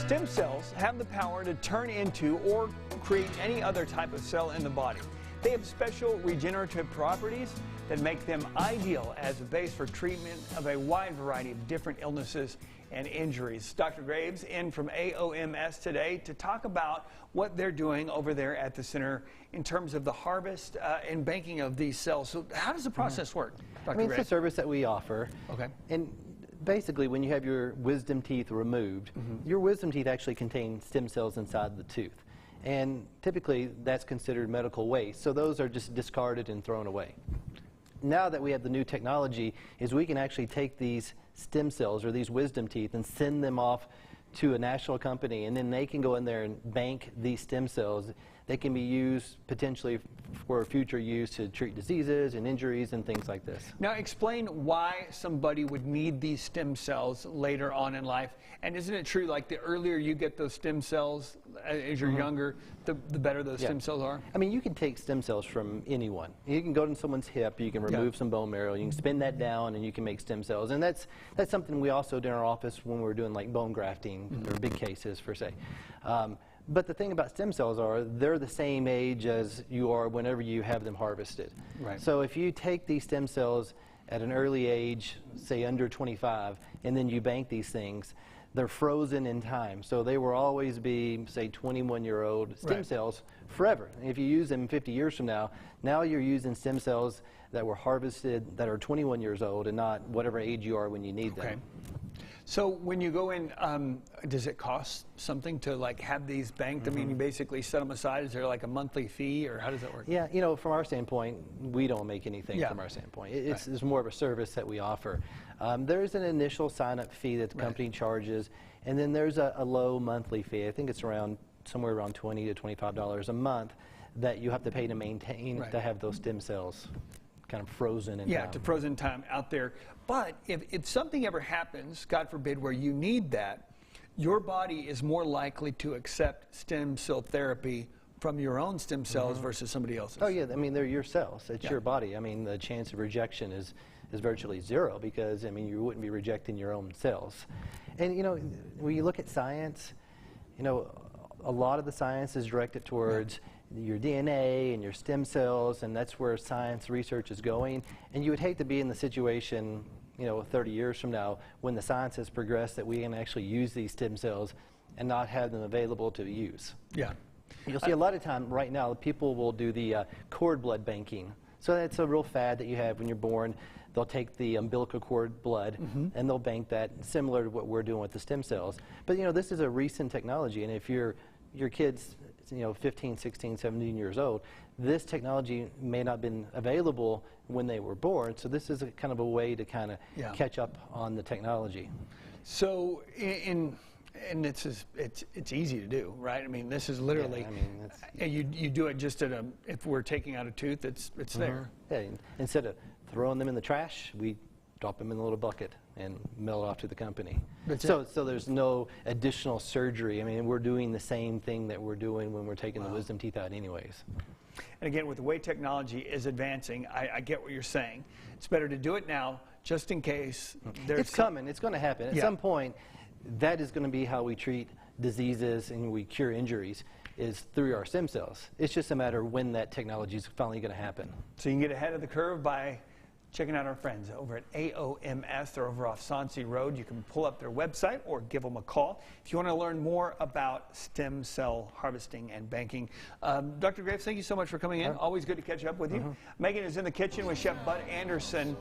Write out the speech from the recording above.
Stem cells have the power to turn into or create any other type of cell in the body. They have special regenerative properties that make them ideal as a base for treatment of a wide variety of different illnesses and injuries. Dr. Graves in from AOMS today to talk about what they're doing over there at the center in terms of the harvest and banking of these cells. So how does the process work, Dr. Graves? It's a service that we offer. Okay. And basically, when you have your wisdom teeth removed, your wisdom teeth actually contain stem cells inside the tooth. And typically, that's considered medical waste. So those are just discarded and thrown away. Now that we have the new technology, is we can actually take these stem cells or these wisdom teeth and send them off to a national company, and then they can go in there and bank these stem cells. They can be used potentially for future use to treat diseases and injuries and things like this. Now explain why somebody would need these stem cells later on in life. And isn't it true, like the earlier you get those stem cells as you're younger, the better those stem cells are? I mean, you can take stem cells from anyone. You can go to someone's hip, you can remove some bone marrow, you can spin that down and you can make stem cells. And that's something we also do in our office when we're doing like bone grafting or big cases per se. But the thing about stem cells are they're the same age as you are whenever you have them harvested. Right. So if you take these stem cells at an early age, say under 25, and then you bank these things, they're frozen in time. So they will always be, say, 21-year-old stem cells forever. And if you use them 50 years from now, now you're using stem cells that were harvested that are 21 years old and not whatever age you are when you need them. Okay. So when you go in, does it cost something to like have these banked? I mean, you basically set them aside. Is there like a monthly fee, or how does that work? Yeah, you know, from our standpoint, we don't make anything from our standpoint. It's more of a service that we offer. There's an initial sign-up fee that the company charges, and then there's a low monthly fee. I think it's somewhere around $20 to $25 a month that you have to pay to maintain to have those stem cells kind of frozen in time. To frozen time out there. But if something ever happens, God forbid, where you need that, your body is more likely to accept stem cell therapy from your own stem cells versus somebody else's. Oh yeah, I mean, they're your cells. It's your body. I mean, the chance of rejection is virtually zero because, I mean, you wouldn't be rejecting your own cells. And, you know, when you look at science, you know, a lot of the science is directed towards your DNA and your stem cells, and that's where science research is going. And you would hate to be in the situation, you know, 30 years from now when the science has progressed that we can actually use these stem cells and not have them available to use. Yeah. You'll see a lot of time right now people will do the cord blood banking. So that's a real fad that you have when you're born. They'll take the umbilical cord blood and they'll bank that, similar to what we're doing with the stem cells. But, you know, this is a recent technology, and if your kids, you know, 15, 16, 17 years old, this technology may not have been available when they were born, so this is a kind of a way to kind of catch up on the technology. So and it's easy to do, right? I mean, this is literally, you do it just at if we're taking out a tooth, it's there. Yeah, instead of throwing them in the trash, we drop them in a little bucket and mail it off to the company. So there's no additional surgery. I mean, we're doing the same thing that we're doing when we're taking the wisdom teeth out anyways. And again, with the way technology is advancing, I get what you're saying. It's better to do it now, just in case there's... It's coming. It's going to happen. At some point, that is going to be how we treat diseases and we cure injuries, is through our stem cells. It's just a matter of when that technology is finally going to happen. So you can get ahead of the curve by checking out our friends over at AOMS. They're over off Soncy Road. You can pull up their website or give them a call if you want to learn more about stem cell harvesting and banking. Dr. Graves, thank you so much for coming in. Always good to catch up with you. Megan is in the kitchen with Chef Bud Anderson.